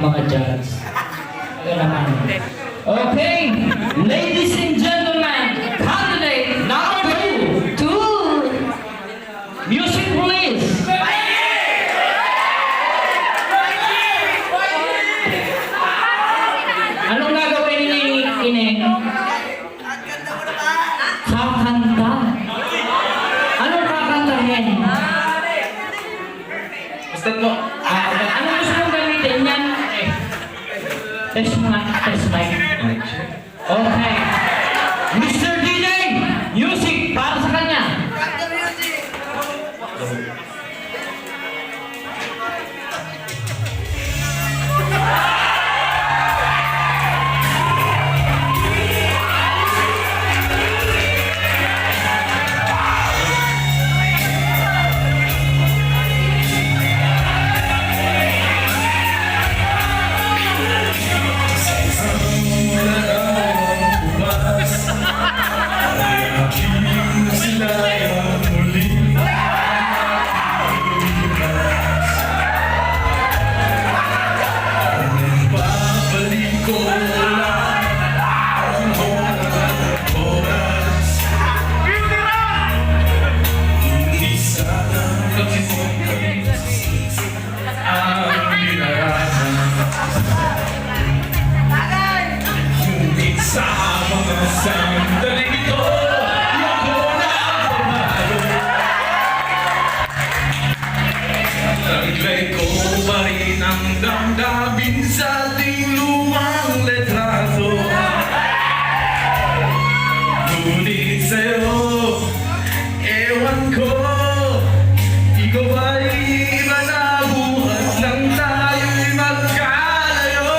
mga judge. Ano naman. Okay, ladies and gentlemen, candidate number 2. Music please. Anong gagawin ni Ineng? Kakanta. Anong kakantahin? Basta mo. Ano gusto mong gamitin yan? Test mic. Okay. Mr. DJ, music para sa kanya. Sandaling ito, ako na pumalo. Taglay ko pa rin ang damdamin sa ating lumang letrato. Ngunit sa'yo, ewan ko, ikaw ay iba na buhat lang tayo'y magkalayo.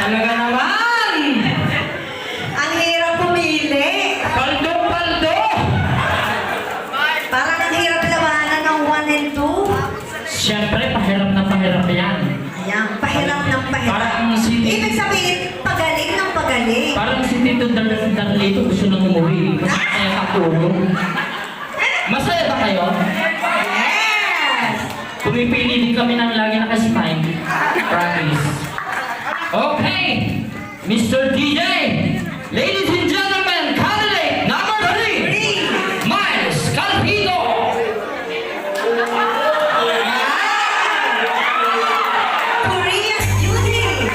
Talaga naman! Ang hirap pumili. Paldo! Parang ang hirap labanan ng 1 and 2. Siyempre, pahirap na pahirap yan. Ayan, pahirap ng pahirap. Parang si Ibig sabihin, pagaling ng pagaling. Parang si Tito Darlito gusto nang umuwi. Masaya katulong. Masaya ba kayo? Yes! Pumipili din kami ng lagi nakasmile. Promise. Okay, Mr. DJ, ladies and gentlemen, candidate number 3, Miles Calpino. Korea's Beauty.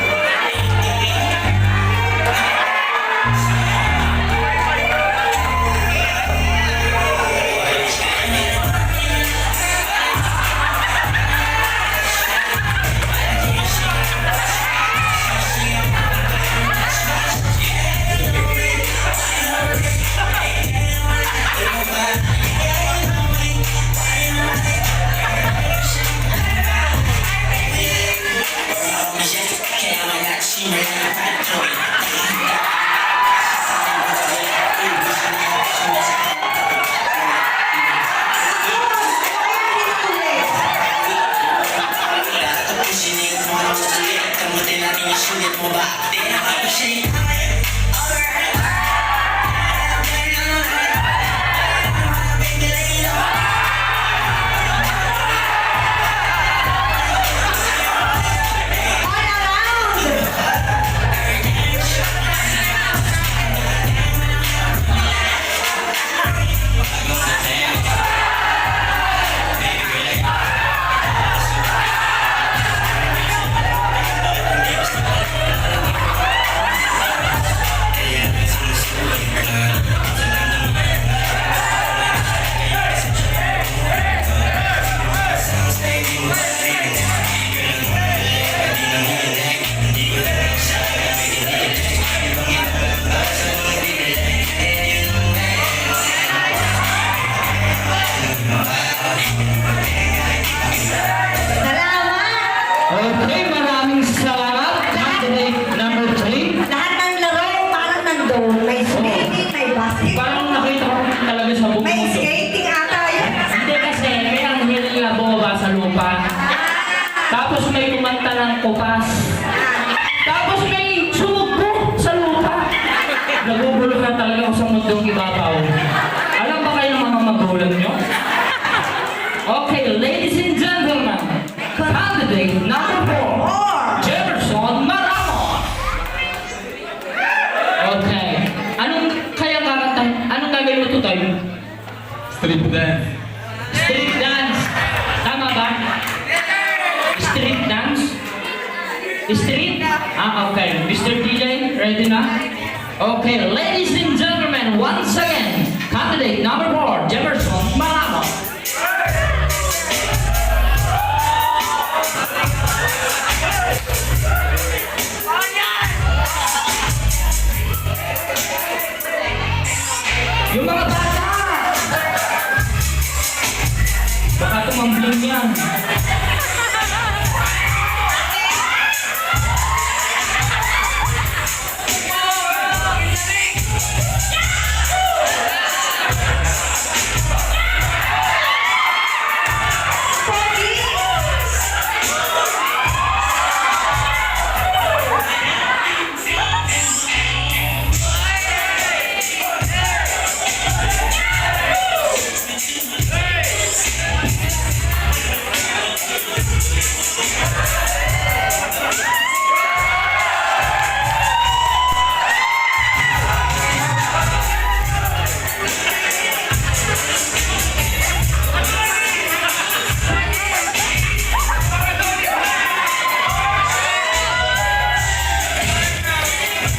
ng kupas. Tapos may sumugpo sa lupa. Nagugulong na talaga ako sa mundong ibabaw. Alam ba kayo ng mga magulang nyo? Okay, ladies and gentlemen, candidate number 4, Jefferson Maramon. Okay, anong kaya kakantahin? Anong gagawin mo to tayo? Street dance. Street dance. Tama ba? Street dance? Street? Okay. Mr. DJ, ready na? Okay, ladies and gentlemen, once again, candidate number 4, Jefferson Maramon. Yung mga bata! Baka tumambling yan.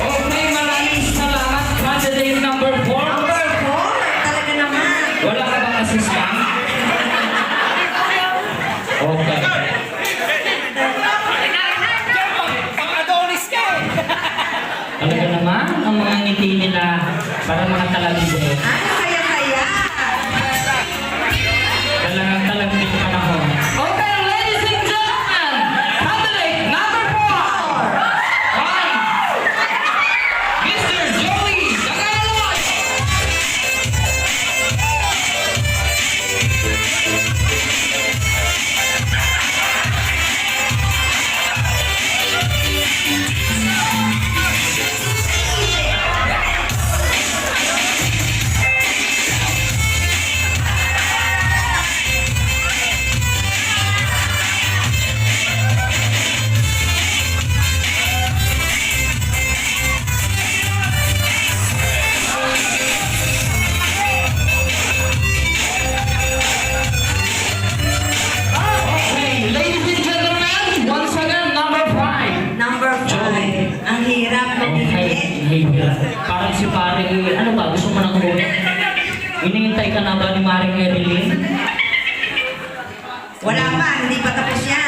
Okay, maraming salamat. Candidate number 4. Number 4, talaga naman. Wala ka bang assistant? Okay. Talaga naman, ang mga ngiti nila para mga talabide. Ano kaya? Talagang talabide pa ako. Okay, ladies and gentlemen, candidate number 4. One, Mr. Joey Tagaloy. Okay, ladies and gentlemen, once again, number 5. Number 5. Ang hirap mamili. Parang si pare, ano ba, gusto mo nang huli? Hinihintay ka na ba ni Maring Evelyn? Wala pa, hindi pa tapos yan.